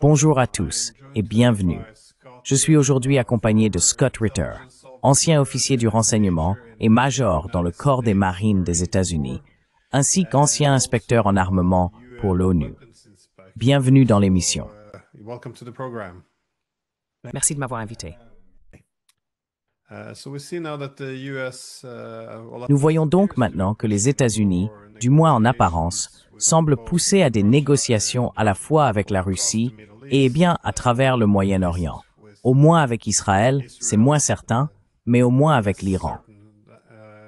Bonjour à tous et bienvenue. Je suis aujourd'hui accompagné de Scott Ritter, ancien officier du renseignement et major dans le corps des marines des États-Unis, ainsi qu'ancien inspecteur en armement pour l'ONU. Bienvenue dans l'émission. Merci de m'avoir invité. Nous voyons donc maintenant que les États-Unis, du moins en apparence, semblent pousser à des négociations à la fois avec la Russie et bien à travers le Moyen-Orient. Au moins avec Israël, c'est moins certain, mais au moins avec l'Iran.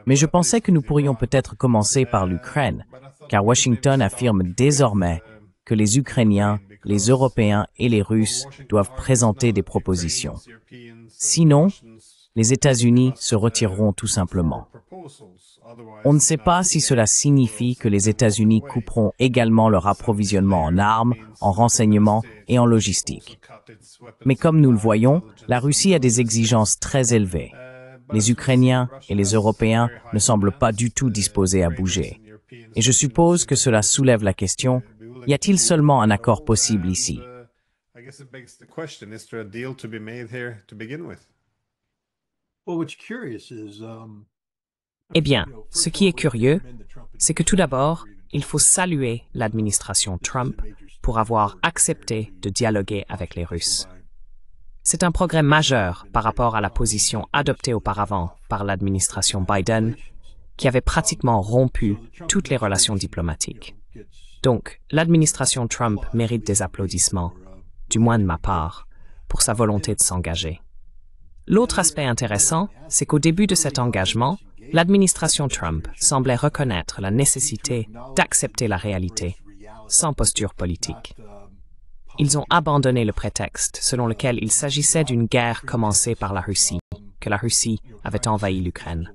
Mais je pensais que nous pourrions peut-être commencer par l'Ukraine, car Washington affirme désormais que les Ukrainiens, les Européens et les Russes doivent présenter des propositions. Sinon, les États-Unis se retireront tout simplement. On ne sait pas si cela signifie que les États-Unis couperont également leur approvisionnement en armes, en renseignements et en logistique. Mais comme nous le voyons, la Russie a des exigences très élevées. Les Ukrainiens et les Européens ne semblent pas du tout disposés à bouger. Et je suppose que cela soulève la question, y a-t-il seulement un accord possible ici? Eh bien, ce qui est curieux, c'est que tout d'abord, il faut saluer l'administration Trump pour avoir accepté de dialoguer avec les Russes. C'est un progrès majeur par rapport à la position adoptée auparavant par l'administration Biden, qui avait pratiquement rompu toutes les relations diplomatiques. Donc, l'administration Trump mérite des applaudissements, du moins de ma part, pour sa volonté de s'engager. L'autre aspect intéressant, c'est qu'au début de cet engagement, l'administration Trump semblait reconnaître la nécessité d'accepter la réalité, sans posture politique. Ils ont abandonné le prétexte selon lequel il s'agissait d'une guerre commencée par la Russie, que la Russie avait envahi l'Ukraine.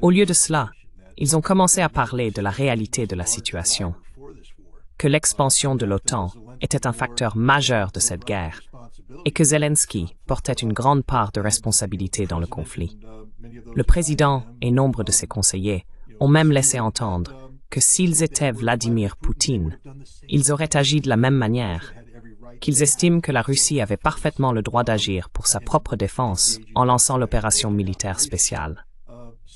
Au lieu de cela, ils ont commencé à parler de la réalité de la situation, que l'expansion de l'OTAN était un facteur majeur de cette guerre et que Zelensky portait une grande part de responsabilité dans le conflit. Le président et nombre de ses conseillers ont même laissé entendre que s'ils étaient Vladimir Poutine, ils auraient agi de la même manière, qu'ils estiment que la Russie avait parfaitement le droit d'agir pour sa propre défense en lançant l'opération militaire spéciale.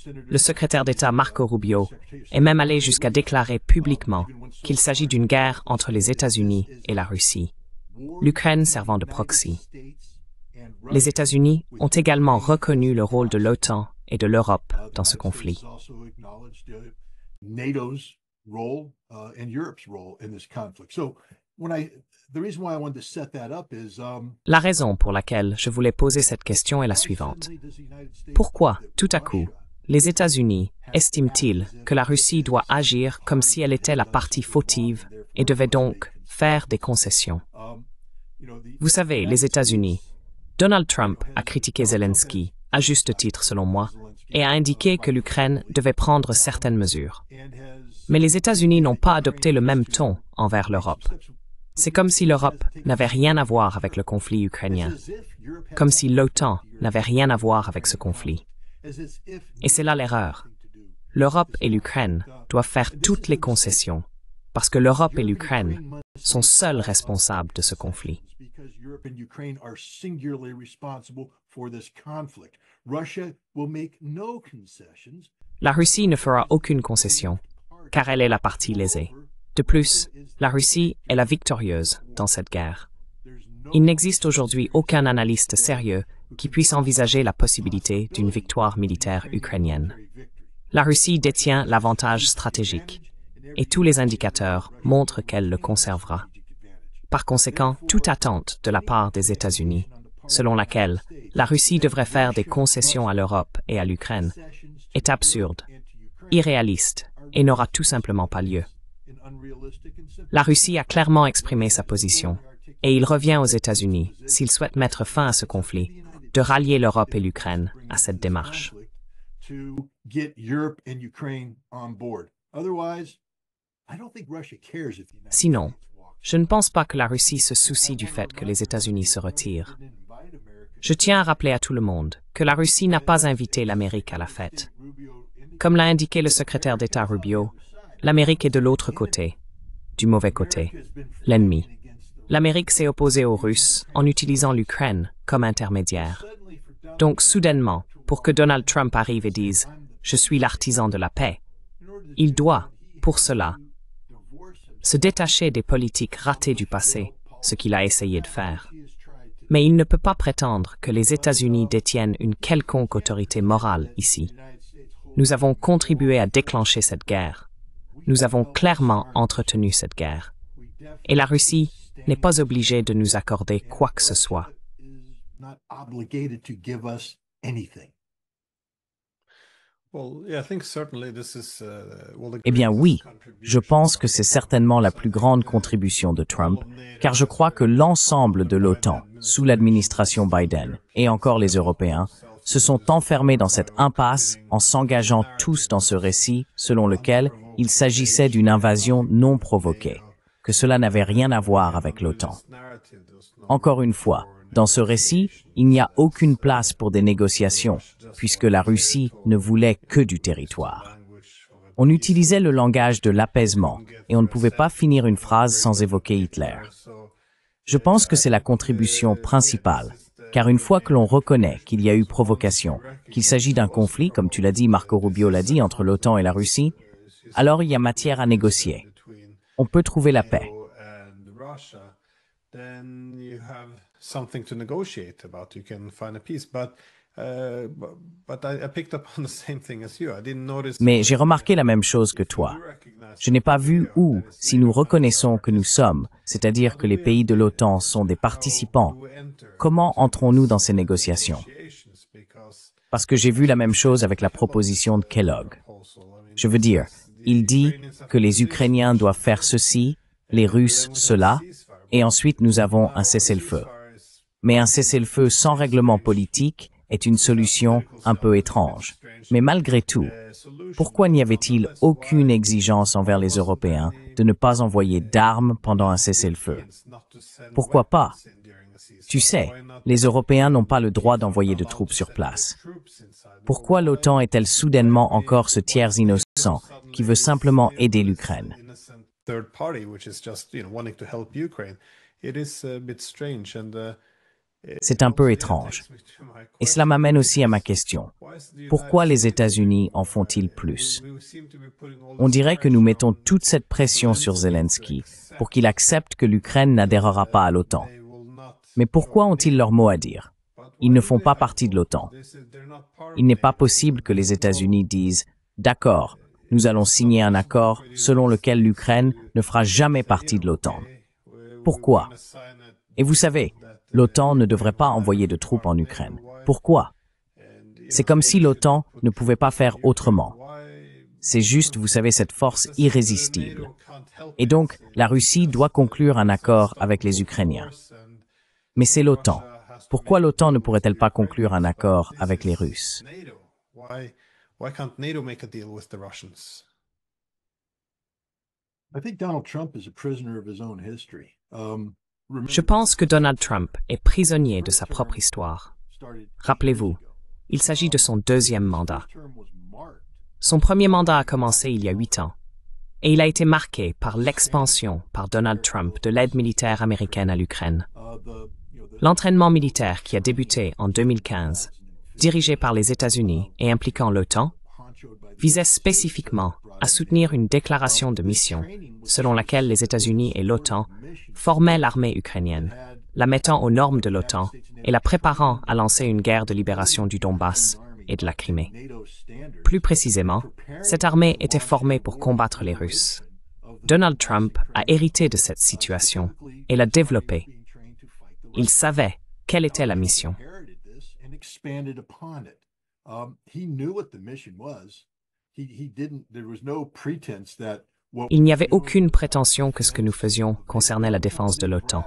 Le secrétaire d'État Marco Rubio est même allé jusqu'à déclarer publiquement qu'il s'agit d'une guerre entre les États-Unis et la Russie, l'Ukraine servant de proxy. Les États-Unis ont également reconnu le rôle de l'OTAN et de l'Europe dans ce conflit. La raison pour laquelle je voulais poser cette question est la suivante. Pourquoi, tout à coup, les États-Unis estiment-ils que la Russie doit agir comme si elle était la partie fautive et devait donc faire des concessions? Vous savez, les États-Unis, Donald Trump a critiqué Zelensky, à juste titre selon moi, et a indiqué que l'Ukraine devait prendre certaines mesures. Mais les États-Unis n'ont pas adopté le même ton envers l'Europe. C'est comme si l'Europe n'avait rien à voir avec le conflit ukrainien, comme si l'OTAN n'avait rien à voir avec ce conflit. Et c'est là l'erreur. L'Europe et l'Ukraine doivent faire toutes les concessions, parce que l'Europe et l'Ukraine sont seuls responsables de ce conflit. La Russie ne fera aucune concession, car elle est la partie lésée. De plus, la Russie est la victorieuse dans cette guerre. Il n'existe aujourd'hui aucun analyste sérieux qui puisse envisager la possibilité d'une victoire militaire ukrainienne. La Russie détient l'avantage stratégique, et tous les indicateurs montrent qu'elle le conservera. Par conséquent, toute attente de la part des États-Unis, selon laquelle la Russie devrait faire des concessions à l'Europe et à l'Ukraine, est absurde, irréaliste et n'aura tout simplement pas lieu. La Russie a clairement exprimé sa position, et il revient aux États-Unis, s'ils souhaitent mettre fin à ce conflit, de rallier l'Europe et l'Ukraine à cette démarche. Sinon, je ne pense pas que la Russie se soucie du fait que les États-Unis se retirent. Je tiens à rappeler à tout le monde que la Russie n'a pas invité l'Amérique à la fête. Comme l'a indiqué le secrétaire d'État Rubio, l'Amérique est de l'autre côté, du mauvais côté, l'ennemi. L'Amérique s'est opposée aux Russes en utilisant l'Ukraine comme intermédiaire. Donc, soudainement, pour que Donald Trump arrive et dise « Je suis l'artisan de la paix », il doit, pour cela, se détacher des politiques ratées du passé, ce qu'il a essayé de faire. Mais il ne peut pas prétendre que les États-Unis détiennent une quelconque autorité morale ici. Nous avons contribué à déclencher cette guerre. Nous avons clairement entretenu cette guerre. Et la Russie n'est pas obligée de nous accorder quoi que ce soit. Eh bien oui, je pense que c'est certainement la plus grande contribution de Trump, car je crois que l'ensemble de l'OTAN, sous l'administration Biden, et encore les Européens, se sont enfermés dans cette impasse en s'engageant tous dans ce récit selon lequel il s'agissait d'une invasion non provoquée, que cela n'avait rien à voir avec l'OTAN. Encore une fois, dans ce récit, il n'y a aucune place pour des négociations, puisque la Russie ne voulait que du territoire. On utilisait le langage de l'apaisement, et on ne pouvait pas finir une phrase sans évoquer Hitler. Je pense que c'est la contribution principale, car une fois que l'on reconnaît qu'il y a eu provocation, qu'il s'agit d'un conflit, comme tu l'as dit, Marco Rubio l'a dit, entre l'OTAN et la Russie, alors il y a matière à négocier. On peut trouver la paix. Something to negotiate about. You can find a peace, but I picked up on the same thing as you. I didn't notice. Mais j'ai remarqué la même chose que toi. Je n'ai pas vu où, si nous reconnaissons que nous sommes, c'est-à-dire que les pays de l'OTAN sont des participants, comment entrons-nous dans ces négociations? Parce que j'ai vu la même chose avec la proposition de Kellogg. Je veux dire, il dit que les Ukrainiens doivent faire ceci, les Russes cela, et ensuite nous avons un cessez-le-feu. Mais un cessez-le-feu sans règlement politique est une solution un peu étrange. Mais malgré tout, pourquoi n'y avait-il aucune exigence envers les Européens de ne pas envoyer d'armes pendant un cessez-le-feu? Pourquoi pas? Tu sais, les Européens n'ont pas le droit d'envoyer de troupes sur place. Pourquoi l'OTAN est-elle soudainement encore ce tiers innocent qui veut simplement aider l'Ukraine? C'est un peu étrange. Et cela m'amène aussi à ma question. Pourquoi les États-Unis en font-ils plus? On dirait que nous mettons toute cette pression sur Zelensky pour qu'il accepte que l'Ukraine n'adhérera pas à l'OTAN. Mais pourquoi ont-ils leur mot à dire? Ils ne font pas partie de l'OTAN. Il n'est pas possible que les États-Unis disent « D'accord, nous allons signer un accord selon lequel l'Ukraine ne fera jamais partie de l'OTAN. » Pourquoi? Et vous savez, l'OTAN ne devrait pas envoyer de troupes en Ukraine. Pourquoi? C'est comme si l'OTAN ne pouvait pas faire autrement. C'est juste, vous savez, cette force irrésistible. Et donc, la Russie doit conclure un accord avec les Ukrainiens. Mais c'est l'OTAN. Pourquoi l'OTAN ne pourrait-elle pas conclure un accord avec les Russes? Why can't NATO make a deal with the Russians? I think Donald Trump is a prisoner of his own history. Je pense que Donald Trump est prisonnier de sa propre histoire. Rappelez-vous, il s'agit de son deuxième mandat. Son premier mandat a commencé il y a 8 ans, et il a été marqué par l'expansion par Donald Trump de l'aide militaire américaine à l'Ukraine. L'entraînement militaire qui a débuté en 2015, dirigé par les États-Unis et impliquant l'OTAN, visait spécifiquement à soutenir une déclaration de mission selon laquelle les États-Unis et l'OTAN formaient l'armée ukrainienne, la mettant aux normes de l'OTAN et la préparant à lancer une guerre de libération du Donbass et de la Crimée. Plus précisément, cette armée était formée pour combattre les Russes. Donald Trump a hérité de cette situation et l'a développée. Il savait quelle était la mission. Il n'y avait aucune prétention que ce que nous faisions concernait la défense de l'OTAN.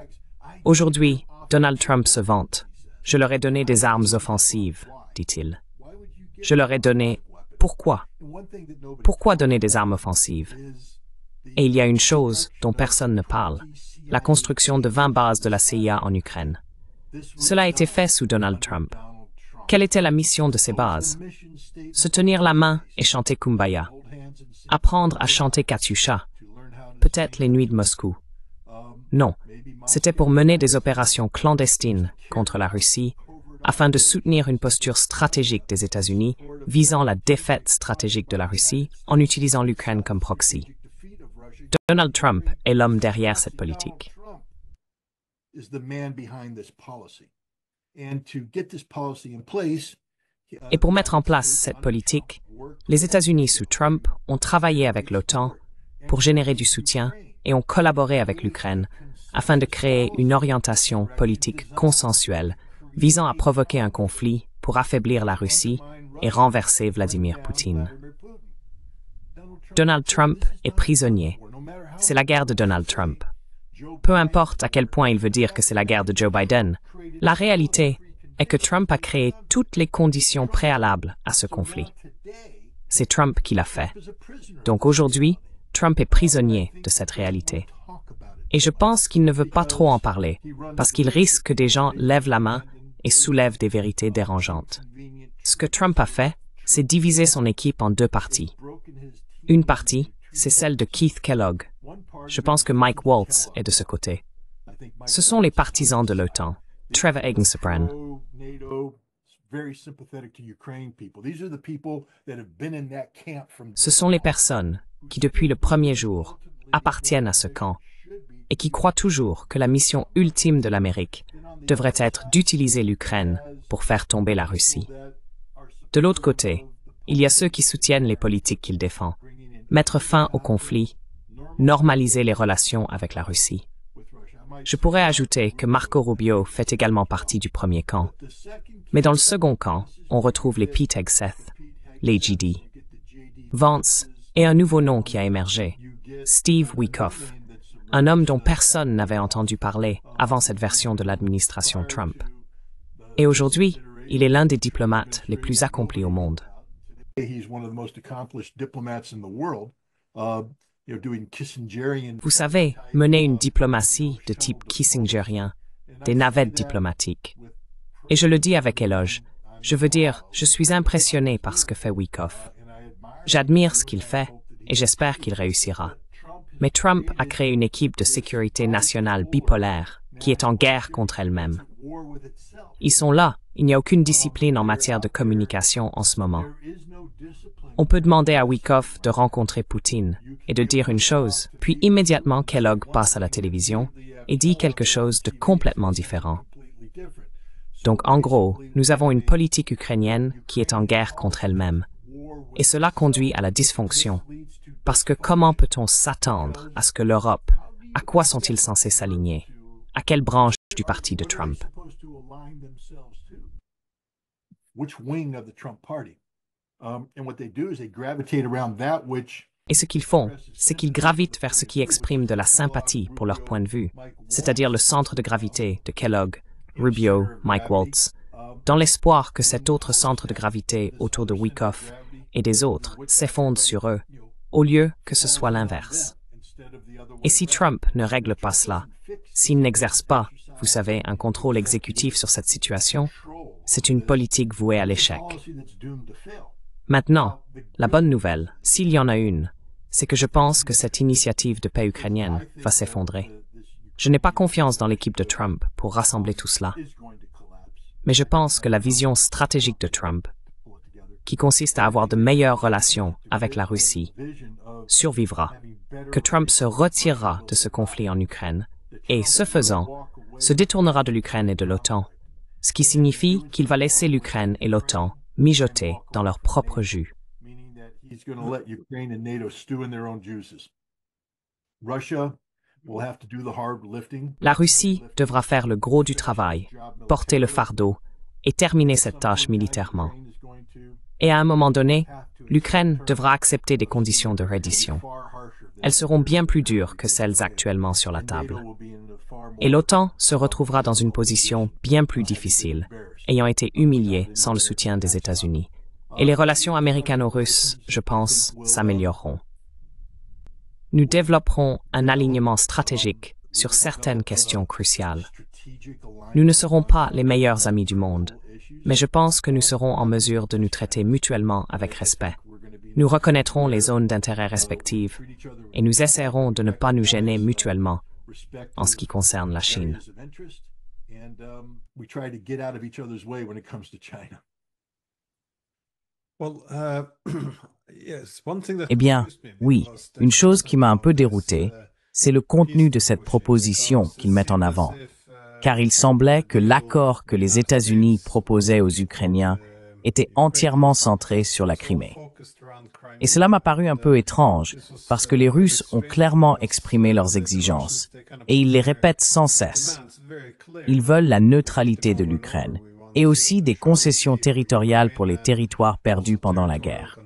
Aujourd'hui, Donald Trump se vante. « Je leur ai donné des armes offensives », dit-il. Je leur ai donné... Pourquoi? Pourquoi donner des armes offensives? Et il y a une chose dont personne ne parle, la construction de 20 bases de la CIA en Ukraine. Cela a été fait sous Donald Trump. Quelle était la mission de ces bases? Se tenir la main et chanter Kumbaya. Apprendre à chanter Katyusha. Peut-être les nuits de Moscou. Non, c'était pour mener des opérations clandestines contre la Russie afin de soutenir une posture stratégique des États-Unis visant la défaite stratégique de la Russie en utilisant l'Ukraine comme proxy. Donald Trump est l'homme derrière cette politique. Et pour mettre en place cette politique, les États-Unis sous Trump ont travaillé avec l'OTAN pour générer du soutien et ont collaboré avec l'Ukraine afin de créer une orientation politique consensuelle visant à provoquer un conflit pour affaiblir la Russie et renverser Vladimir Poutine. Donald Trump est prisonnier. C'est la guerre de Donald Trump. Peu importe à quel point il veut dire que c'est la guerre de Joe Biden, la réalité est que Trump a créé toutes les conditions préalables à ce conflit. C'est Trump qui l'a fait. Donc aujourd'hui, Trump est prisonnier de cette réalité. Et je pense qu'il ne veut pas trop en parler, parce qu'il risque que des gens lèvent la main et soulèvent des vérités dérangeantes. Ce que Trump a fait, c'est diviser son équipe en deux parties. Une partie, c'est celle de Keith Kellogg. Je pense que Mike Waltz est de ce côté. Ce sont les partisans de l'OTAN. Trevor Eggenspren. Ce sont les personnes qui, depuis le premier jour, appartiennent à ce camp et qui croient toujours que la mission ultime de l'Amérique devrait être d'utiliser l'Ukraine pour faire tomber la Russie. De l'autre côté, il y a ceux qui soutiennent les politiques qu'il défend, mettre fin au conflit, normaliser les relations avec la Russie. Je pourrais ajouter que Marco Rubio fait également partie du premier camp. Mais dans le second camp, on retrouve les Pete Hegseth, les GD, Vance et un nouveau nom qui a émergé, Steve Witkoff, un homme dont personne n'avait entendu parler avant cette version de l'administration Trump. Et aujourd'hui, il est l'un des diplomates les plus accomplis au monde. Vous savez, mener une diplomatie de type kissingerien, des navettes diplomatiques. Et je le dis avec éloge. Je veux dire, je suis impressionné par ce que fait Witkoff. J'admire ce qu'il fait et j'espère qu'il réussira. Mais Trump a créé une équipe de sécurité nationale bipolaire qui est en guerre contre elle-même. Ils sont là, il n'y a aucune discipline en matière de communication en ce moment. On peut demander à Witkoff de rencontrer Poutine et de dire une chose, puis immédiatement Kellogg passe à la télévision et dit quelque chose de complètement différent. Donc en gros, nous avons une politique ukrainienne qui est en guerre contre elle-même. Et cela conduit à la dysfonction. Parce que comment peut-on s'attendre à ce que l'Europe, à quoi sont-ils censés s'aligner? À quelle branche du parti de Trump? Et ce qu'ils font, c'est qu'ils gravitent vers ce qui exprime de la sympathie pour leur point de vue, c'est-à-dire le centre de gravité de Kellogg, Rubio, Mike Waltz, dans l'espoir que cet autre centre de gravité autour de Witkoff et des autres s'effondre sur eux, au lieu que ce soit l'inverse. Et si Trump ne règle pas cela, s'il n'exerce pas, vous savez, un contrôle exécutif sur cette situation, c'est une politique vouée à l'échec. Maintenant, la bonne nouvelle, s'il y en a une, c'est que je pense que cette initiative de paix ukrainienne va s'effondrer. Je n'ai pas confiance dans l'équipe de Trump pour rassembler tout cela. Mais je pense que la vision stratégique de Trump, qui consiste à avoir de meilleures relations avec la Russie, survivra, que Trump se retirera de ce conflit en Ukraine et, ce faisant, se détournera de l'Ukraine et de l'OTAN, ce qui signifie qu'il va laisser l'Ukraine et l'OTAN mijoter dans leur propre jus. La Russie devra faire le gros du travail, porter le fardeau et terminer cette tâche militairement. Et à un moment donné, l'Ukraine devra accepter des conditions de reddition. Elles seront bien plus dures que celles actuellement sur la table. Et l'OTAN se retrouvera dans une position bien plus difficile, ayant été humiliée sans le soutien des États-Unis. Et les relations américano-russes, je pense, s'amélioreront. Nous développerons un alignement stratégique sur certaines questions cruciales. Nous ne serons pas les meilleurs amis du monde, mais je pense que nous serons en mesure de nous traiter mutuellement avec respect. Nous reconnaîtrons les zones d'intérêt respectives et nous essaierons de ne pas nous gêner mutuellement en ce qui concerne la Chine. Eh bien, oui, une chose qui m'a un peu dérouté, c'est le contenu de cette proposition qu'ils mettent en avant, car il semblait que l'accord que les États-Unis proposaient aux Ukrainiens était entièrement centré sur la Crimée. Et cela m'a paru un peu étrange, parce que les Russes ont clairement exprimé leurs exigences, et ils les répètent sans cesse. Ils veulent la neutralité de l'Ukraine, et aussi des concessions territoriales pour les territoires perdus pendant la guerre.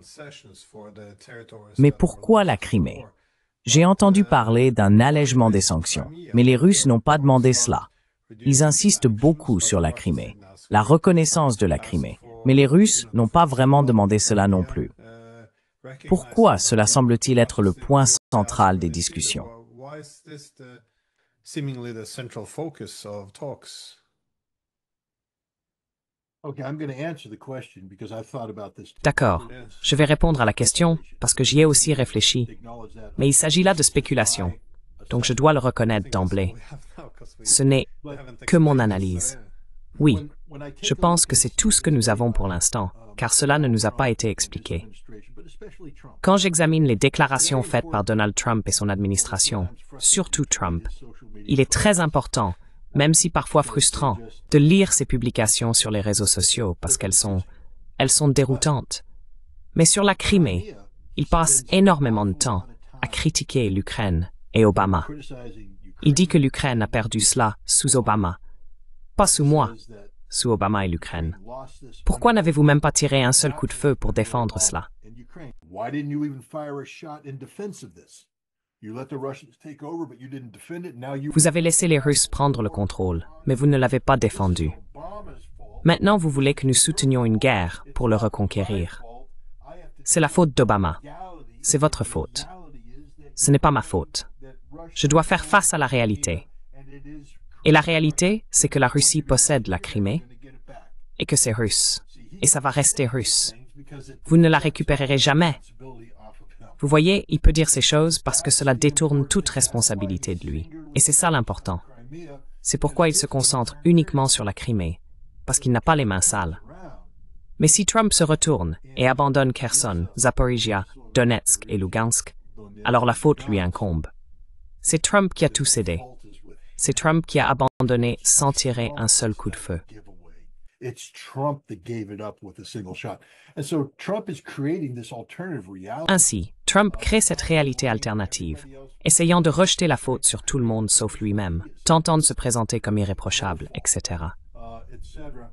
Mais pourquoi la Crimée? J'ai entendu parler d'un allègement des sanctions, mais les Russes n'ont pas demandé cela. Ils insistent beaucoup sur la Crimée, la reconnaissance de la Crimée, mais les Russes n'ont pas vraiment demandé cela non plus. Pourquoi cela semble-t-il être le point central des discussions? D'accord, je vais répondre à la question parce que j'y ai aussi réfléchi, mais il s'agit là de spéculation, donc je dois le reconnaître d'emblée. Ce n'est que mon analyse. Oui, je pense que c'est tout ce que nous avons pour l'instant, car cela ne nous a pas été expliqué. Quand j'examine les déclarations faites par Donald Trump et son administration, surtout Trump, il est très important, même si parfois frustrant, de lire ces publications sur les réseaux sociaux parce qu'elles sont déroutantes. Mais sur la Crimée, il passe énormément de temps à critiquer l'Ukraine et Obama. Il dit que l'Ukraine a perdu cela sous Obama, pas sous moi, sous Obama et l'Ukraine. Pourquoi n'avez-vous même pas tiré un seul coup de feu pour défendre cela? Vous avez laissé les Russes prendre le contrôle, mais vous ne l'avez pas défendu. Maintenant, vous voulez que nous soutenions une guerre pour le reconquérir. C'est la faute d'Obama. C'est votre faute. Ce n'est pas ma faute. Je dois faire face à la réalité. Et la réalité, c'est que la Russie possède la Crimée et que c'est russe. Et ça va rester russe. Vous ne la récupérerez jamais. Vous voyez, il peut dire ces choses parce que cela détourne toute responsabilité de lui. Et c'est ça l'important. C'est pourquoi il se concentre uniquement sur la Crimée, parce qu'il n'a pas les mains sales. Mais si Trump se retourne et abandonne Kherson, Zaporizhia, Donetsk et Lugansk, alors la faute lui incombe. C'est Trump qui a tout cédé. C'est Trump qui a abandonné sans tirer un seul coup de feu. Ainsi, Trump crée cette réalité alternative, essayant de rejeter la faute sur tout le monde sauf lui-même, tentant de se présenter comme irréprochable, etc.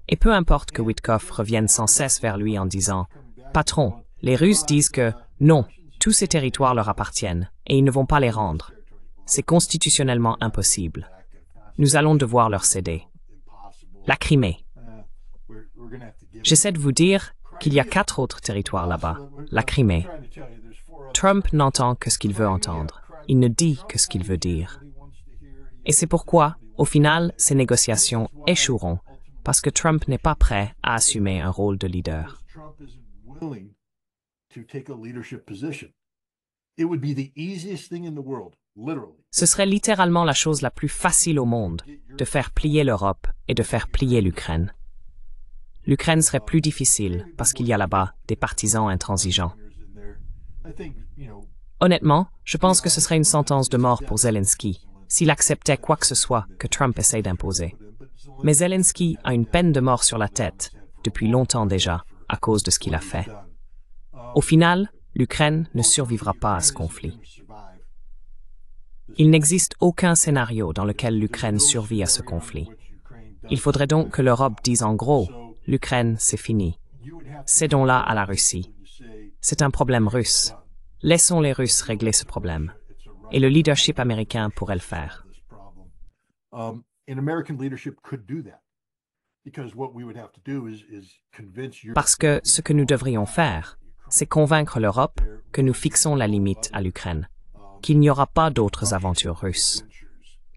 Et peu importe que Witkoff revienne sans cesse vers lui en disant « Patron, les Russes disent que non, tous ces territoires leur appartiennent et ils ne vont pas les rendre. C'est constitutionnellement impossible. Nous allons devoir leur céder. La Crimée. J'essaie de vous dire qu'il y a 4 autres territoires là-bas, la Crimée. Trump n'entend que ce qu'il veut entendre. Il ne dit que ce qu'il veut dire. Et c'est pourquoi, au final, ces négociations échoueront, parce que Trump n'est pas prêt à assumer un rôle de leader. Ce serait littéralement la chose la plus facile au monde, de faire plier l'Europe et de faire plier l'Ukraine. L'Ukraine serait plus difficile parce qu'il y a là-bas des partisans intransigeants. Honnêtement, je pense que ce serait une sentence de mort pour Zelensky s'il acceptait quoi que ce soit que Trump essaye d'imposer. Mais Zelensky a une peine de mort sur la tête depuis longtemps déjà à cause de ce qu'il a fait. Au final, l'Ukraine ne survivra pas à ce conflit. Il n'existe aucun scénario dans lequel l'Ukraine survit à ce conflit. Il faudrait donc que l'Europe dise en gros « L'Ukraine, c'est fini. Cédons-la à la Russie. C'est un problème russe. Laissons les Russes régler ce problème. » Et le leadership américain pourrait le faire. Parce que ce que nous devrions faire, c'est convaincre l'Europe que nous fixons la limite à l'Ukraine, qu'il n'y aura pas d'autres aventures russes.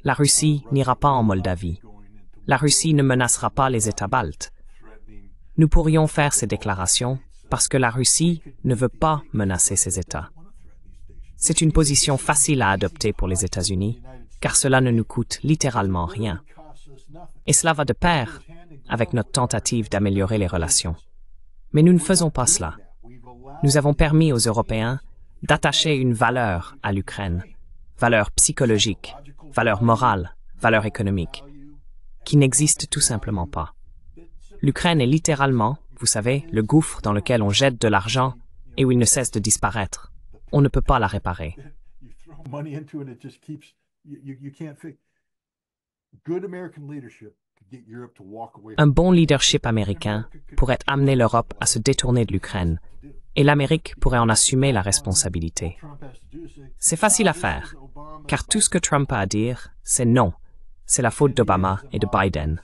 La Russie n'ira pas en Moldavie. la Russie ne menacera pas les États baltes. Nous pourrions faire ces déclarations parce que la Russie ne veut pas menacer ces États. C'est une position facile à adopter pour les États-Unis, car cela ne nous coûte littéralement rien. Et cela va de pair avec notre tentative d'améliorer les relations. Mais nous ne faisons pas cela. Nous avons permis aux Européens d'attacher une valeur à l'Ukraine, valeur psychologique, valeur morale, valeur économique, qui n'existe tout simplement pas. L'Ukraine est littéralement, vous savez, le gouffre dans lequel on jette de l'argent et où il ne cesse de disparaître. On ne peut pas la réparer. Un bon leadership américain pourrait amener l'Europe à se détourner de l'Ukraine, et l'Amérique pourrait en assumer la responsabilité. C'est facile à faire, car tout ce que Trump a à dire, c'est non. C'est la faute d'Obama et de Biden.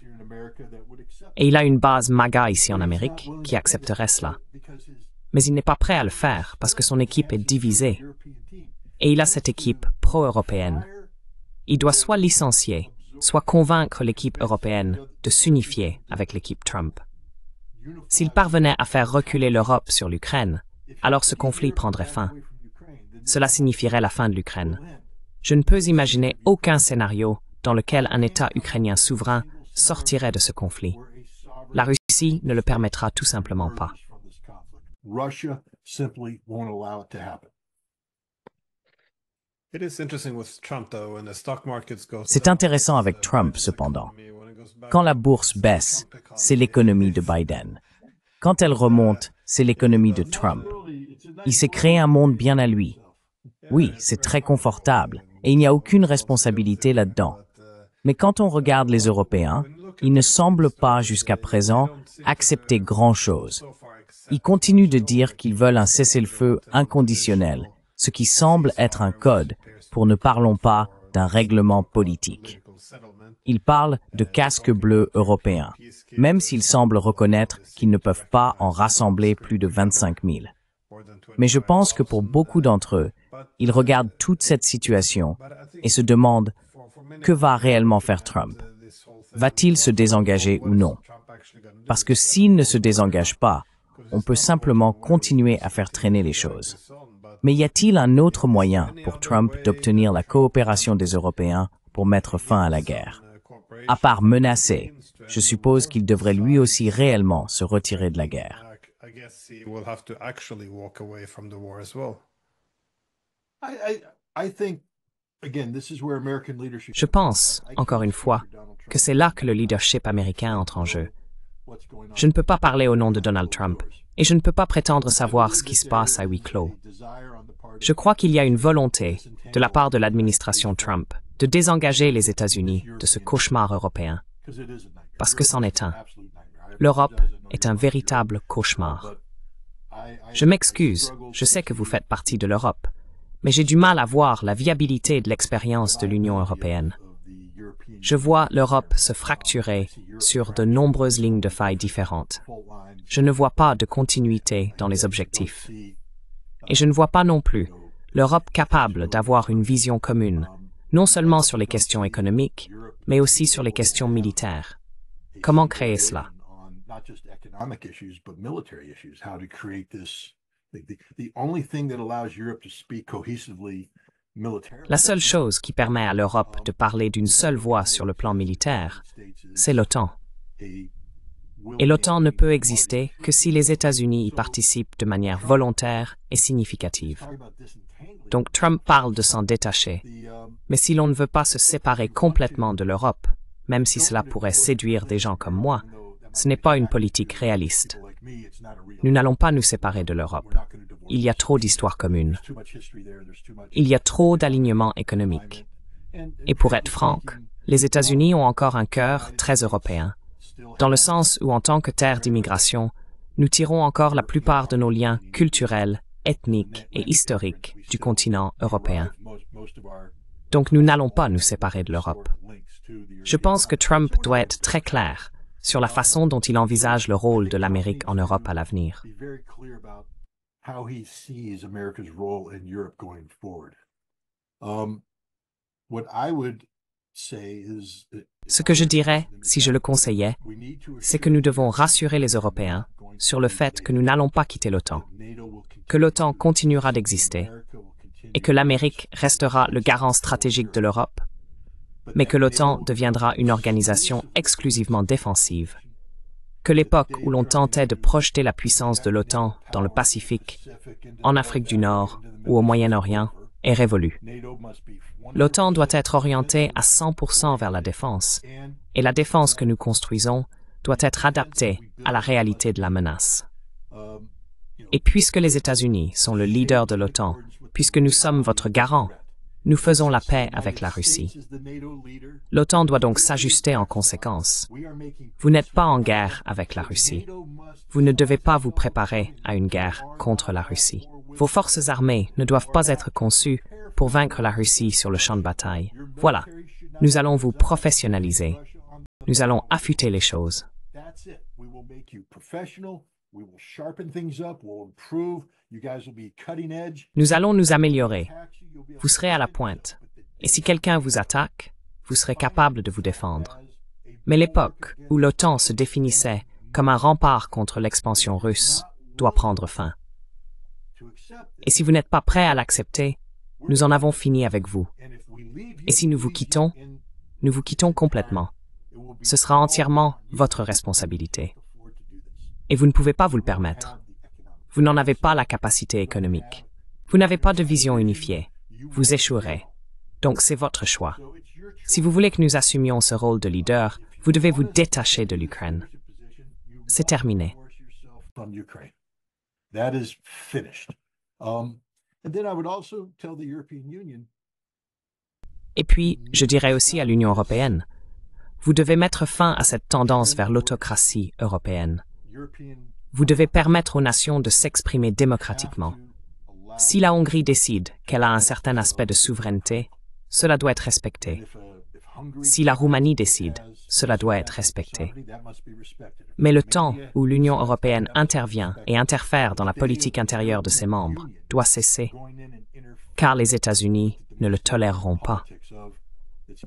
Et il a une base MAGA ici en Amérique qui accepterait cela. Mais il n'est pas prêt à le faire parce que son équipe est divisée. Et il a cette équipe pro-européenne. Il doit soit licencier, soit convaincre l'équipe européenne de s'unifier avec l'équipe Trump. S'il parvenait à faire reculer l'Europe sur l'Ukraine, alors ce conflit prendrait fin. Cela signifierait la fin de l'Ukraine. Je ne peux imaginer aucun scénario dans lequel un État ukrainien souverain sortirait de ce conflit. La Russie ne le permettra tout simplement pas. C'est intéressant avec Trump, cependant. Quand la bourse baisse, c'est l'économie de Biden. Quand elle remonte, c'est l'économie de Trump. Il s'est créé un monde bien à lui. Oui, c'est très confortable, et il n'y a aucune responsabilité là-dedans. Mais quand on regarde les Européens, ils ne semblent pas, jusqu'à présent, accepter grand-chose. Ils continuent de dire qu'ils veulent un cessez-le-feu inconditionnel, ce qui semble être un code pour ne parlons pas d'un règlement politique. Ils parlent de casque bleu européen, même s'ils semblent reconnaître qu'ils ne peuvent pas en rassembler plus de 25 000. Mais je pense que pour beaucoup d'entre eux, ils regardent toute cette situation et se demandent que va réellement faire Trump. Va-t-il se désengager ou non? Parce que s'il ne se désengage pas, on peut simplement continuer à faire traîner les choses. Mais y a-t-il un autre moyen pour Trump d'obtenir la coopération des Européens pour mettre fin à la guerre? À part menacer, je suppose qu'il devrait lui aussi réellement se retirer de la guerre. Je pense, encore une fois, que c'est là que le leadership américain entre en jeu. Je ne peux pas parler au nom de Donald Trump, et je ne peux pas prétendre savoir ce qui se passe à huis clos. Je crois qu'il y a une volonté, de la part de l'administration Trump, de désengager les États-Unis de ce cauchemar européen, parce que c'en est un. L'Europe est un véritable cauchemar. Je m'excuse, je sais que vous faites partie de l'Europe, mais j'ai du mal à voir la viabilité de l'expérience de l'Union européenne. Je vois l'Europe se fracturer sur de nombreuses lignes de faille différentes. Je ne vois pas de continuité dans les objectifs. Et je ne vois pas non plus l'Europe capable d'avoir une vision commune, non seulement sur les questions économiques, mais aussi sur les questions militaires. Comment créer cela? La seule chose qui permet à l'Europe de parler d'une seule voix sur le plan militaire, c'est l'OTAN. Et l'OTAN ne peut exister que si les États-Unis y participent de manière volontaire et significative. Donc Trump parle de s'en détacher. Mais si l'on ne veut pas se séparer complètement de l'Europe, même si cela pourrait séduire des gens comme moi, ce n'est pas une politique réaliste. Nous n'allons pas nous séparer de l'Europe. Il y a trop d'histoires communes. Il y a trop d'alignements économiques. Et pour être franc, les États-Unis ont encore un cœur très européen, dans le sens où en tant que terre d'immigration, nous tirons encore la plupart de nos liens culturels, ethniques et historiques du continent européen. Donc nous n'allons pas nous séparer de l'Europe. Je pense que Trump doit être très clair sur la façon dont il envisage le rôle de l'Amérique en Europe à l'avenir. Ce que je dirais, si je le conseillais, c'est que nous devons rassurer les Européens sur le fait que nous n'allons pas quitter l'OTAN, que l'OTAN continuera d'exister et que l'Amérique restera le garant stratégique de l'Europe, mais que l'OTAN deviendra une organisation exclusivement défensive, que l'époque où l'on tentait de projeter la puissance de l'OTAN dans le Pacifique, en Afrique du Nord ou au Moyen-Orient est révolue. L'OTAN doit être orientée à 100% vers la défense, et la défense que nous construisons doit être adaptée à la réalité de la menace. Et puisque les États-Unis sont le leader de l'OTAN, puisque nous sommes votre garant, nous faisons la paix avec la Russie. L'OTAN doit donc s'ajuster en conséquence. Vous n'êtes pas en guerre avec la Russie. Vous ne devez pas vous préparer à une guerre contre la Russie. Vos forces armées ne doivent pas être conçues pour vaincre la Russie sur le champ de bataille. Voilà, nous allons vous professionnaliser. Nous allons affûter les choses. Nous allons nous améliorer. Vous serez à la pointe. Et si quelqu'un vous attaque, vous serez capable de vous défendre. Mais l'époque où l'OTAN se définissait comme un rempart contre l'expansion russe doit prendre fin. Et si vous n'êtes pas prêt à l'accepter, nous en avons fini avec vous. Et si nous vous quittons complètement. Ce sera entièrement votre responsabilité. Et vous ne pouvez pas vous le permettre. Vous n'en avez pas la capacité économique. Vous n'avez pas de vision unifiée. Vous échouerez. Donc c'est votre choix. Si vous voulez que nous assumions ce rôle de leader, vous devez vous détacher de l'Ukraine. C'est terminé. Et puis, je dirais aussi à l'Union européenne, vous devez mettre fin à cette tendance vers l'autocratie européenne. Vous devez permettre aux nations de s'exprimer démocratiquement. Si la Hongrie décide qu'elle a un certain aspect de souveraineté, cela doit être respecté. Si la Roumanie décide, cela doit être respecté. Mais le temps où l'Union européenne intervient et interfère dans la politique intérieure de ses membres doit cesser, car les États-Unis ne le toléreront pas.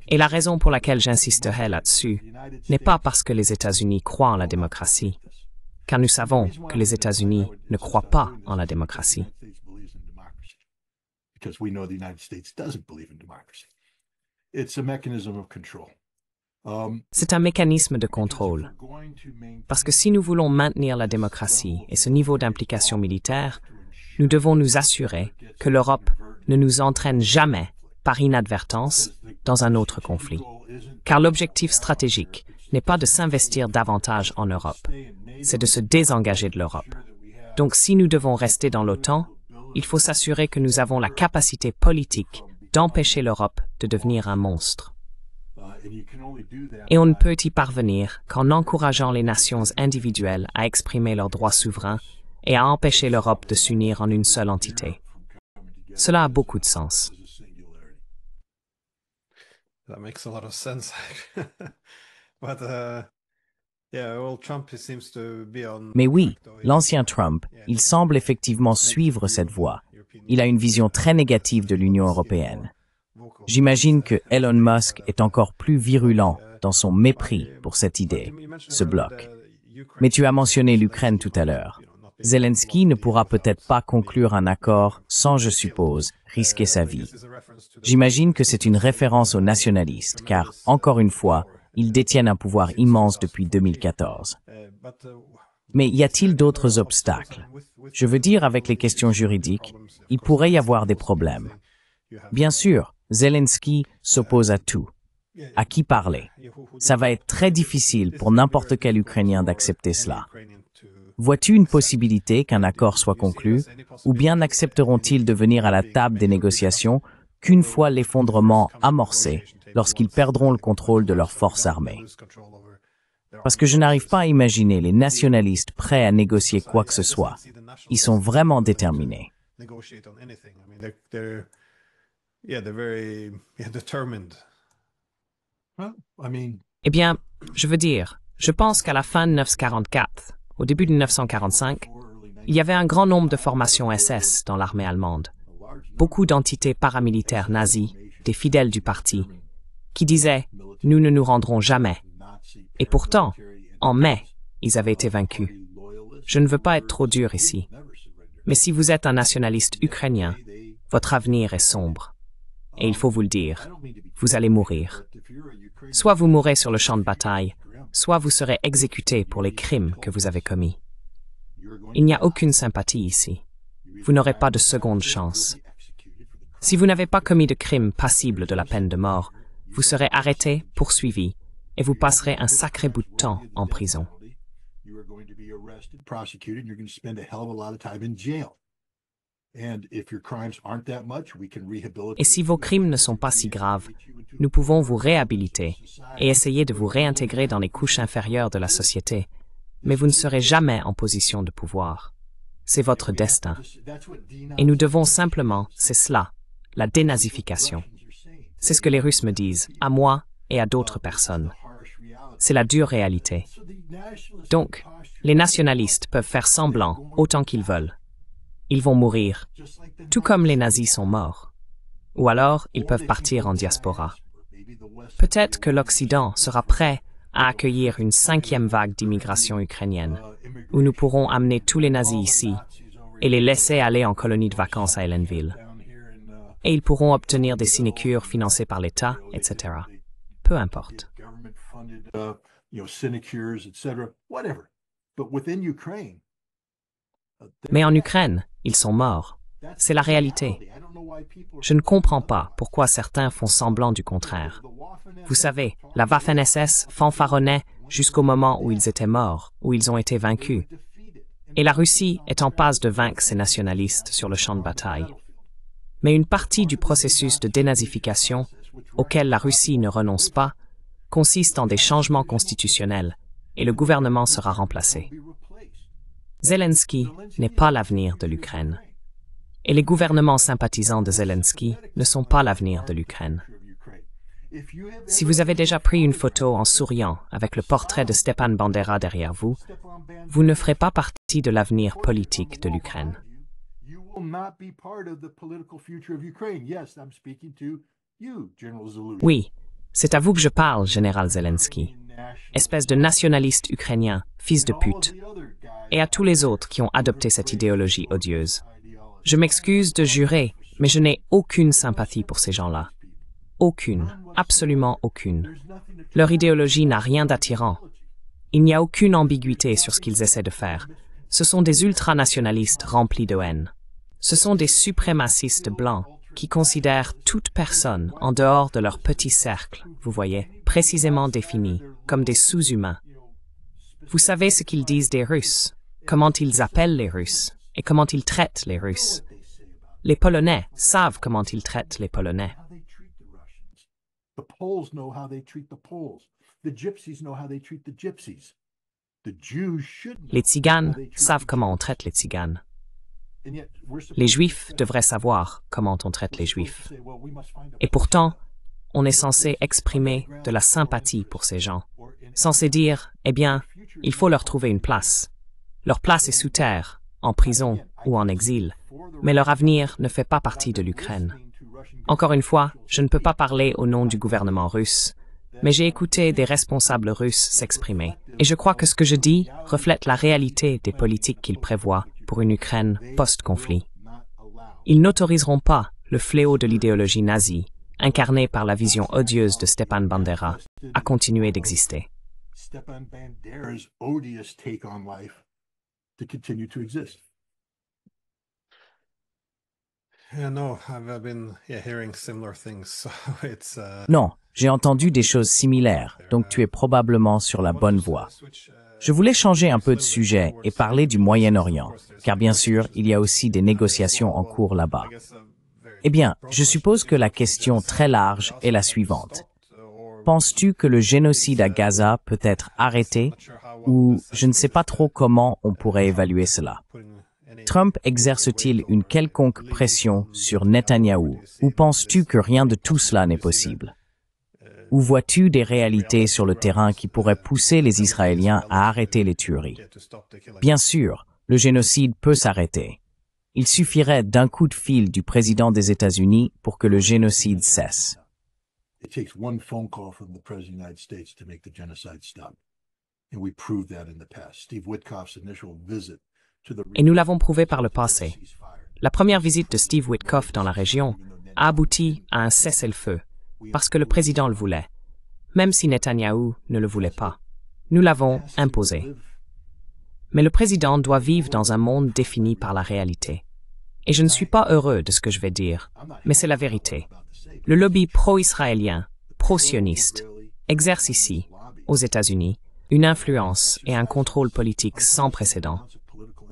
Et la raison pour laquelle j'insisterai là-dessus n'est pas parce que les États-Unis croient en la démocratie, car nous savons que les États-Unis ne croient pas en la démocratie. C'est un mécanisme de contrôle. Parce que si nous voulons maintenir la démocratie et ce niveau d'implication militaire, nous devons nous assurer que l'Europe ne nous entraîne jamais, par inadvertance, dans un autre conflit. Car l'objectif stratégique n'est pas de s'investir davantage en Europe, c'est de se désengager de l'Europe. Donc si nous devons rester dans l'OTAN, il faut s'assurer que nous avons la capacité politique d'empêcher l'Europe de devenir un monstre. Et on ne peut y parvenir qu'en encourageant les nations individuelles à exprimer leurs droits souverains et à empêcher l'Europe de s'unir en une seule entité. Cela a beaucoup de sens. That makes a lot of sense. But, Trump seems to be on... Mais oui, l'ancien Trump, il semble effectivement suivre cette voie. Il a une vision très négative de l'Union européenne. J'imagine que Elon Musk est encore plus virulent dans son mépris pour cette idée, ce bloc. Mais tu as mentionné l'Ukraine tout à l'heure. Zelensky ne pourra peut-être pas conclure un accord sans, je suppose, risquer sa vie. J'imagine que c'est une référence aux nationalistes, car, encore une fois, ils détiennent un pouvoir immense depuis 2014. Mais y a-t-il d'autres obstacles? Je veux dire, avec les questions juridiques, il pourrait y avoir des problèmes. Bien sûr, Zelensky s'oppose à tout. À qui parler? Ça va être très difficile pour n'importe quel Ukrainien d'accepter cela. Vois-tu une possibilité qu'un accord soit conclu, ou bien accepteront-ils de venir à la table des négociations qu'une fois l'effondrement amorcé, lorsqu'ils perdront le contrôle de leurs forces armées? Parce que je n'arrive pas à imaginer les nationalistes prêts à négocier quoi que ce soit. Ils sont vraiment déterminés. Eh bien, je veux dire, je pense qu'à la fin de 1944, au début de 1945, il y avait un grand nombre de formations SS dans l'armée allemande. Beaucoup d'entités paramilitaires nazies, des fidèles du parti, qui disaient « Nous ne nous rendrons jamais ». Et pourtant, en mai, ils avaient été vaincus. Je ne veux pas être trop dur ici, mais si vous êtes un nationaliste ukrainien, votre avenir est sombre. Et il faut vous le dire, vous allez mourir. Soit vous mourrez sur le champ de bataille, soit vous serez exécuté pour les crimes que vous avez commis. Il n'y a aucune sympathie ici. Vous n'aurez pas de seconde chance. Si vous n'avez pas commis de crime passible de la peine de mort, vous serez arrêté, poursuivi, et vous passerez un sacré bout de temps en prison. Et si vos crimes ne sont pas si graves, nous pouvons vous réhabiliter et essayer de vous réintégrer dans les couches inférieures de la société, mais vous ne serez jamais en position de pouvoir. C'est votre destin. Et nous devons simplement, c'est cela, la dénazification. C'est ce que les Russes me disent, à moi et à d'autres personnes. C'est la dure réalité. Donc, les nationalistes peuvent faire semblant autant qu'ils veulent. Ils vont mourir, tout comme les nazis sont morts. Ou alors, ils peuvent partir en diaspora. Peut-être que l'Occident sera prêt à accueillir une 5e vague d'immigration ukrainienne, où nous pourrons amener tous les nazis ici et les laisser aller en colonie de vacances à Ellenville. Et ils pourront obtenir des sinécures financées par l'État, etc. Peu importe. Mais en Ukraine, ils sont morts. C'est la réalité. Je ne comprends pas pourquoi certains font semblant du contraire. Vous savez, la Waffen-SS fanfaronnait jusqu'au moment où ils étaient morts, où ils ont été vaincus. Et la Russie est en passe de vaincre ses nationalistes sur le champ de bataille. Mais une partie du processus de dénazification, auquel la Russie ne renonce pas, consiste en des changements constitutionnels, et le gouvernement sera remplacé. Zelensky n'est pas l'avenir de l'Ukraine. Et les gouvernements sympathisants de Zelensky ne sont pas l'avenir de l'Ukraine. Si vous avez déjà pris une photo en souriant avec le portrait de Stepan Bandera derrière vous, vous ne ferez pas partie de l'avenir politique de l'Ukraine. Oui, c'est à vous que je parle, général Zelensky. Espèce de nationaliste ukrainien, fils de pute. Et à tous les autres qui ont adopté cette idéologie odieuse. Je m'excuse de jurer, mais je n'ai aucune sympathie pour ces gens-là. Aucune, absolument aucune. Leur idéologie n'a rien d'attirant. Il n'y a aucune ambiguïté sur ce qu'ils essaient de faire. Ce sont des ultranationalistes remplis de haine. Ce sont des suprémacistes blancs qui considèrent toute personne en dehors de leur petit cercle, vous voyez, précisément défini, comme des sous-humains. Vous savez ce qu'ils disent des Russes, comment ils appellent les Russes et comment ils traitent les Russes. Les Polonais savent comment ils traitent les Polonais. Les Tziganes savent comment on traite les Tziganes. Les Juifs devraient savoir comment on traite les Juifs. Et pourtant, on est censé exprimer de la sympathie pour ces gens. Censé dire, eh bien, il faut leur trouver une place. Leur place est sous terre, en prison ou en exil, mais leur avenir ne fait pas partie de l'Ukraine. Encore une fois, je ne peux pas parler au nom du gouvernement russe, mais j'ai écouté des responsables russes s'exprimer, et je crois que ce que je dis reflète la réalité des politiques qu'ils prévoient pour une Ukraine post-conflit. Ils n'autoriseront pas le fléau de l'idéologie nazie, incarné par la vision odieuse de Stepan Bandera, à continuer d'exister. Stepan Bandera's odious take on life to continue to exist. Yeah, no, I've been hearing similar things. So it's Non, j'ai entendu des choses similaires, donc tu es probablement sur la bonne voie. Je voulais changer un peu de sujet et parler du Moyen-Orient, car bien sûr, il y a aussi des négociations en cours là-bas. Eh bien, je suppose que la question très large est la suivante. Penses-tu que le génocide à Gaza peut être arrêté ou je ne sais pas trop comment on pourrait évaluer cela? Trump exerce-t-il une quelconque pression sur Netanyahou ou penses-tu que rien de tout cela n'est possible? Ou vois-tu des réalités sur le terrain qui pourraient pousser les Israéliens à arrêter les tueries? Bien sûr, le génocide peut s'arrêter. Il suffirait d'un coup de fil du président des États-Unis pour que le génocide cesse. It takes one phone call from the President of the United States to make the genocide stop. And we proved that in the past. Steve Witkoff's initial visit to the... Et nous l'avons prouvé par le passé. La première visite de Steve Witkoff dans la région a abouti à un cessez-le-feu, parce que le président le voulait, même si Netanyahou ne le voulait pas. Nous l'avons imposé. Mais le président doit vivre dans un monde défini par la réalité. Et je ne suis pas heureux de ce que je vais dire, mais c'est la vérité. Le lobby pro-israélien, pro-sioniste, exerce ici, aux États-Unis, une influence et un contrôle politique sans précédent,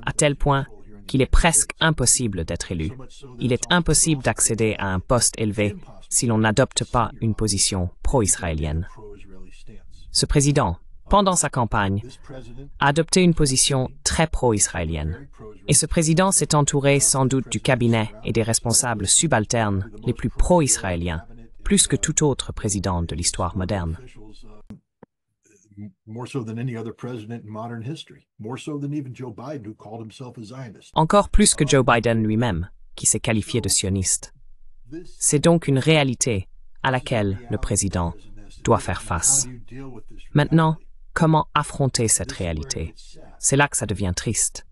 à tel point qu'il est presque impossible d'être élu. Il est impossible d'accéder à un poste élevé si l'on n'adopte pas une position pro-israélienne. Ce président, pendant sa campagne, a adopté une position très pro-israélienne. Et ce président s'est entouré sans doute du cabinet et des responsables subalternes les plus pro-israéliens, plus que tout autre président de l'histoire moderne. Encore plus que Joe Biden lui-même, qui s'est qualifié de sioniste. C'est donc une réalité à laquelle le président doit faire face. Maintenant, comment affronter cette réalité? C'est là que ça devient triste.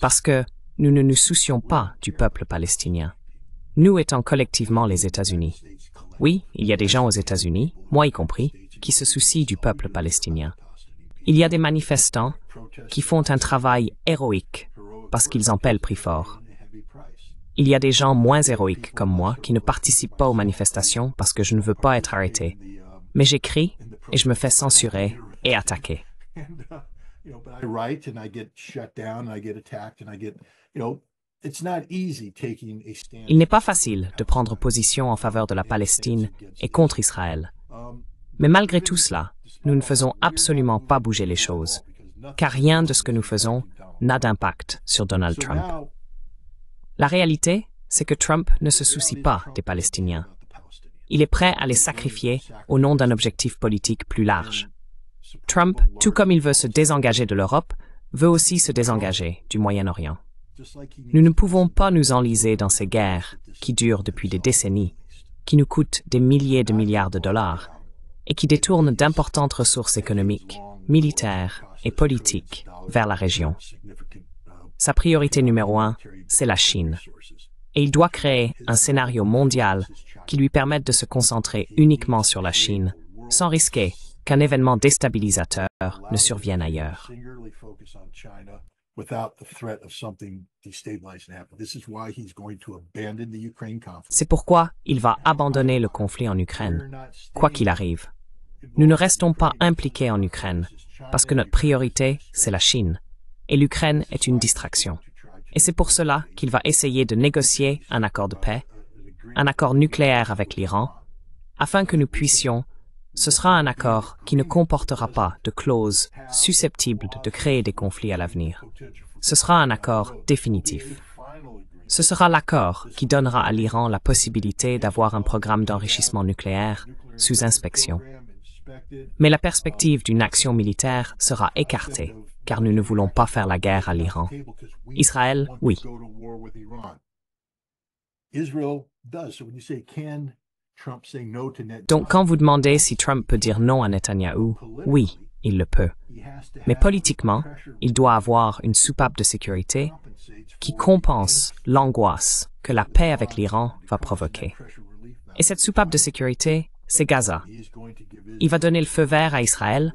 Parce que nous ne nous soucions pas du peuple palestinien. Nous étant collectivement les États-Unis. Oui, il y a des gens aux États-Unis, moi y compris, qui se soucient du peuple palestinien. Il y a des manifestants qui font un travail héroïque parce qu'ils en paient le prix fort. Il y a des gens moins héroïques comme moi qui ne participent pas aux manifestations parce que je ne veux pas être arrêté. Mais j'écris et je me fais censurer et attaquer. Il n'est pas facile de prendre position en faveur de la Palestine et contre Israël. Mais malgré tout cela, nous ne faisons absolument pas bouger les choses, car rien de ce que nous faisons n'a d'impact sur Donald Trump. La réalité, c'est que Trump ne se soucie pas des Palestiniens. Il est prêt à les sacrifier au nom d'un objectif politique plus large. Trump, tout comme il veut se désengager de l'Europe, veut aussi se désengager du Moyen-Orient. Nous ne pouvons pas nous enliser dans ces guerres qui durent depuis des décennies, qui nous coûtent des milliers de milliards de dollars et qui détournent d'importantes ressources économiques, militaires et politiques vers la région. Sa priorité numéro 1, c'est la Chine. Et il doit créer un scénario mondial qui lui permette de se concentrer uniquement sur la Chine, sans risquer qu'un événement déstabilisateur ne survienne ailleurs. C'est pourquoi il va abandonner le conflit en Ukraine, quoi qu'il arrive. Nous ne restons pas impliqués en Ukraine, parce que notre priorité, c'est la Chine, et l'Ukraine est une distraction. Et c'est pour cela qu'il va essayer de négocier un accord de paix, un accord nucléaire avec l'Iran, afin que nous puissions. Ce sera un accord qui ne comportera pas de clauses susceptibles de créer des conflits à l'avenir. Ce sera un accord définitif. Ce sera l'accord qui donnera à l'Iran la possibilité d'avoir un programme d'enrichissement nucléaire sous inspection. Mais la perspective d'une action militaire sera écartée, car nous ne voulons pas faire la guerre à l'Iran. Israël, oui. Donc, quand vous demandez si Trump peut dire non à Netanyahou, oui, il le peut. Mais politiquement, il doit avoir une soupape de sécurité qui compense l'angoisse que la paix avec l'Iran va provoquer. Et cette soupape de sécurité, c'est Gaza. Il va donner le feu vert à Israël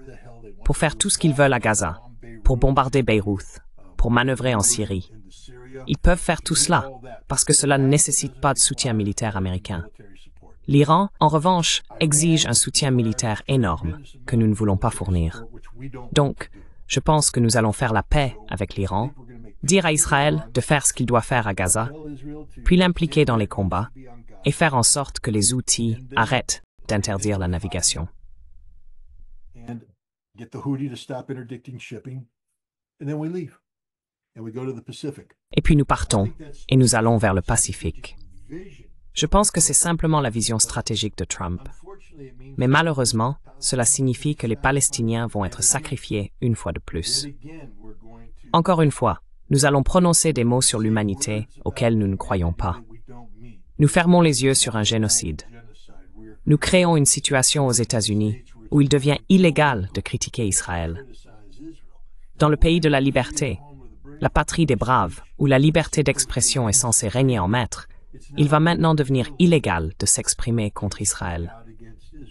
pour faire tout ce qu'ils veulent à Gaza, pour bombarder Beyrouth, pour manœuvrer en Syrie. Ils peuvent faire tout cela parce que cela ne nécessite pas de soutien militaire américain. L'Iran, en revanche, exige un soutien militaire énorme que nous ne voulons pas fournir. Donc, je pense que nous allons faire la paix avec l'Iran, dire à Israël de faire ce qu'il doit faire à Gaza, puis l'impliquer dans les combats et faire en sorte que les outils arrêtent d'interdire la navigation. Et puis nous partons et nous allons vers le Pacifique. Je pense que c'est simplement la vision stratégique de Trump. Mais malheureusement, cela signifie que les Palestiniens vont être sacrifiés une fois de plus. Encore une fois, nous allons prononcer des mots sur l'humanité auxquels nous ne croyons pas. Nous fermons les yeux sur un génocide. nous créons une situation aux États-Unis où il devient illégal de critiquer Israël. Dans le pays de la liberté, la patrie des braves, où la liberté d'expression est censée régner en maître, il va maintenant devenir illégal de s'exprimer contre Israël.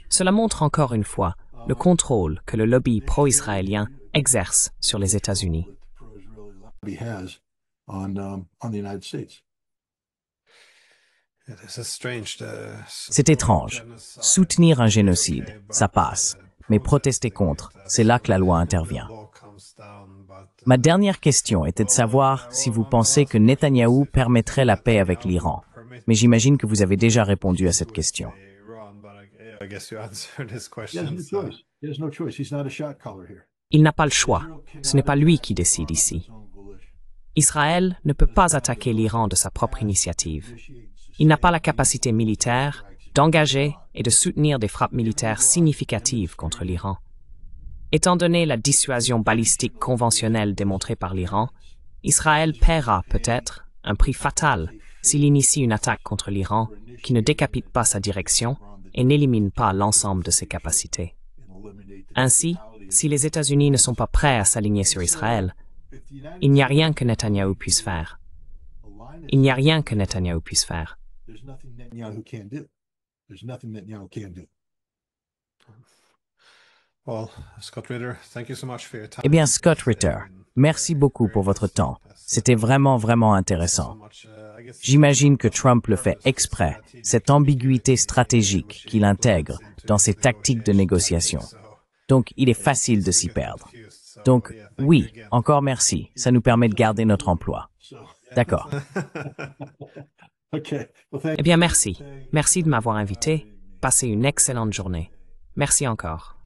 Cela montre encore une fois le contrôle que le lobby pro-israélien exerce sur les États-Unis. C'est étrange. Soutenir un génocide, ça passe. Mais protester contre, c'est là que la loi intervient. Ma dernière question était de savoir si vous pensez que Netanyahou permettrait la paix avec l'Iran. Mais j'imagine que vous avez déjà répondu à cette question. Il n'a pas le choix. Ce n'est pas lui qui décide ici. Israël ne peut pas attaquer l'Iran de sa propre initiative. Il n'a pas la capacité militaire d'engager et de soutenir des frappes militaires significatives contre l'Iran. Étant donné la dissuasion balistique conventionnelle démontrée par l'Iran, Israël paiera peut-être un prix fatal s'il initie une attaque contre l'Iran qui ne décapite pas sa direction et n'élimine pas l'ensemble de ses capacités. Ainsi, si les États-Unis ne sont pas prêts à s'aligner sur Israël, il n'y a rien que Netanyahou puisse faire. Il n'y a rien que Netanyahou puisse faire. Eh bien, Scott Ritter, merci beaucoup pour votre temps. C'était vraiment intéressant. J'imagine que Trump le fait exprès, cette ambiguïté stratégique qu'il intègre dans ses tactiques de négociation. Donc, il est facile de s'y perdre. Donc, oui, encore merci. Ça nous permet de garder notre emploi. D'accord. Eh bien, merci. Merci de m'avoir invité. Passez une excellente journée. Merci encore.